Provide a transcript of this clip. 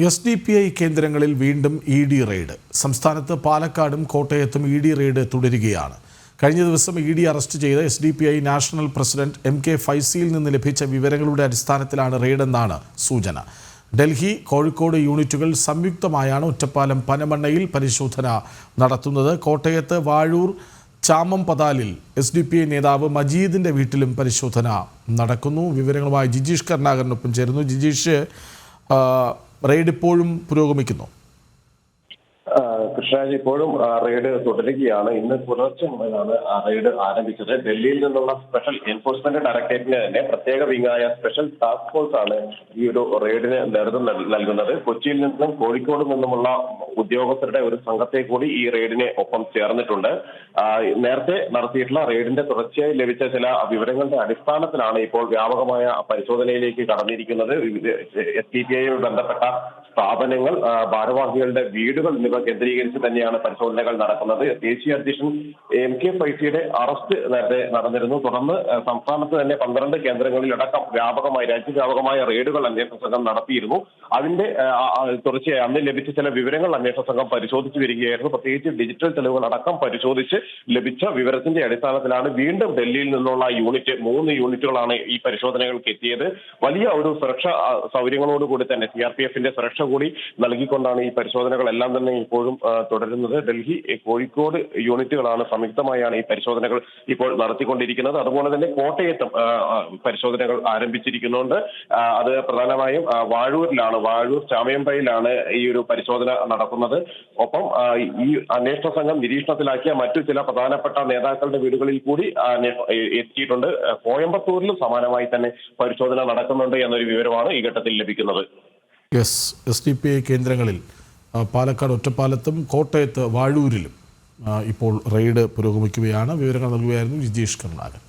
SDPI കേന്ദ്രങ്ങളിൽ വീണ്ടും ED raid. സംസ്ഥാനത്ത് പാലക്കാടും കോട്ടയത്തും ED റെയ്ഡ് തുടരുകയാണ്. കഴിഞ്ഞ ദിവസം ED അറസ്റ്റ് ചെയ്ത SDPI നാഷണൽ പ്രസിഡന്റ് MK ഫൈസിയിൽ നിന്ന് ലഭിച്ച വിവരങ്ങളുടെ അടിസ്ഥാനത്തിലാണ് റെയ്ഡെന്നാണ് സൂചന. ഡൽഹി, കോഴിക്കോട് യൂണിറ്റുകൾ സംയുക്തമായാണ് ഒറ്റപ്പാലം പനമണ്ണയിൽ പരിശോധന നടത്തുന്നത്. കോട്ടയത്ത് വാഴൂർ ചാമംപതാലിൽ SDPI നേതാവ് മജീദിന്റെ വീട്ടിലും പരിശോധന നടക്കുന്നു. വിവരങ്ങളുമായി ജിജീഷ് കരുണാകരനൊപ്പം ചേരുന്നു. ജിജീഷ്, റെയ്ഡ് ഇപ്പോഴും പുരോഗമിക്കുന്നു. കൃഷ്ണരാജ്, ഇപ്പോഴും റെയ്ഡ് തുടരുകയാണ്. ഇന്ന് പുലർച്ചെ മുതലാണ് റെയ്ഡ് ആരംഭിച്ചത്. ഡൽഹിയിൽ നിന്നുള്ള സ്പെഷ്യൽ എൻഫോഴ്സ്മെന്റ് ഡയറക്ടറേറ്റിന് തന്നെ പ്രത്യേക വിങ്ങായ സ്പെഷ്യൽ ടാസ്ക് ഫോഴ്സ് ആണ് ഈ ഒരു റെയ്ഡിന് നേതൃത്വം നൽകുന്നത്. കൊച്ചിയിൽ നിന്നും കോഴിക്കോട് നിന്നുമുള്ള ഉദ്യോഗസ്ഥരുടെ ഒരു സംഘത്തെ കൂടി ഈ റെയ്ഡിന് ഒപ്പം ചേർന്നിട്ടുണ്ട്. നേരത്തെ നടത്തിയിട്ടുള്ള റെയ്ഡിന്റെ തുടർച്ചയായി ലഭിച്ച ചില വിവരങ്ങളുടെ അടിസ്ഥാനത്തിലാണ് ഇപ്പോൾ വ്യാപകമായ പരിശോധനയിലേക്ക് കടന്നിരിക്കുന്നത്. SDPIയുമായി ബന്ധപ്പെട്ട സ്ഥാപനങ്ങൾ, ഭാരവാഹികളുടെ വീടുകൾ എന്നിവ കേന്ദ്രീകരിച്ച് തന്നെയാണ് പരിശോധനകൾ നടക്കുന്നത്. ദേശീയ അധ്യക്ഷൻ MK ഫൈസിയുടെ അറസ്റ്റ് നേരത്തെ നടന്നിരുന്നു. തുടർന്ന് സംസ്ഥാനത്ത് തന്നെ 12 കേന്ദ്രങ്ങളിലടക്കം രാജ്യവ്യാപകമായ റെയ്ഡുകൾ അന്വേഷണ സംഘം നടത്തിയിരുന്നു. അതിന്റെ തുടർച്ചയായി അന്ന് ലഭിച്ച ചില വിവരങ്ങൾ അന്വേഷണ സംഘം പരിശോധിച്ചു വരികയായിരുന്നു. പ്രത്യേകിച്ച് ഡിജിറ്റൽ തെളിവുകൾ അടക്കം പരിശോധിച്ച് ലഭിച്ച വിവരത്തിന്റെ അടിസ്ഥാനത്തിലാണ് വീണ്ടും ഡൽഹിയിൽ നിന്നുള്ള 3 യൂണിറ്റുകളാണ് ഈ പരിശോധനകൾക്ക് എത്തിയത്. വലിയ ഒരു സുരക്ഷാ സൗകര്യങ്ങളോടുകൂടി തന്നെ CRPFന്റെ സുരക്ഷ കൂടി നൽകിക്കൊണ്ടാണ് ഈ പരിശോധനകളെല്ലാം തന്നെ ഇപ്പോഴും തുടരുന്നത്. ഡൽഹി, കോഴിക്കോട് യൂണിറ്റുകളാണ് സംയുക്തമായാണ് ഈ പരിശോധനകൾ ഇപ്പോൾ നടത്തിക്കൊണ്ടിരിക്കുന്നത്. അതുപോലെ തന്നെ കോട്ടയത്തും പരിശോധനകൾ ആരംഭിച്ചിരിക്കുന്നുണ്ട്. അത് പ്രധാനമായും വാഴൂർ ചാമയമ്പയിലാണ് ഈ ഒരു പരിശോധന നടക്കുന്നത്. ഒപ്പം ഈ അന്വേഷണ സംഘം നിരീക്ഷണത്തിലാക്കിയ മറ്റു ചില പ്രധാനപ്പെട്ട നേതാക്കളുടെ വീടുകളിൽ കൂടി എത്തിയിട്ടുണ്ട്. കോയമ്പത്തൂരിലും സമാനമായി തന്നെ പരിശോധന നടക്കുന്നുണ്ട് എന്നൊരു വിവരമാണ് ഈ ഘട്ടത്തിൽ ലഭിക്കുന്നത്. SDPI കേന്ദ്രങ്ങളിൽ പാലക്കാട് ഒറ്റപ്പാലത്തും കോട്ടയത്ത് വാഴൂരിലും ഇപ്പോൾ റെയ്ഡ് പുരോഗമിക്കുകയാണ്. വിവരങ്ങൾ നൽകുകയായിരുന്നു ജിജീഷ് കരുണാകരൻ.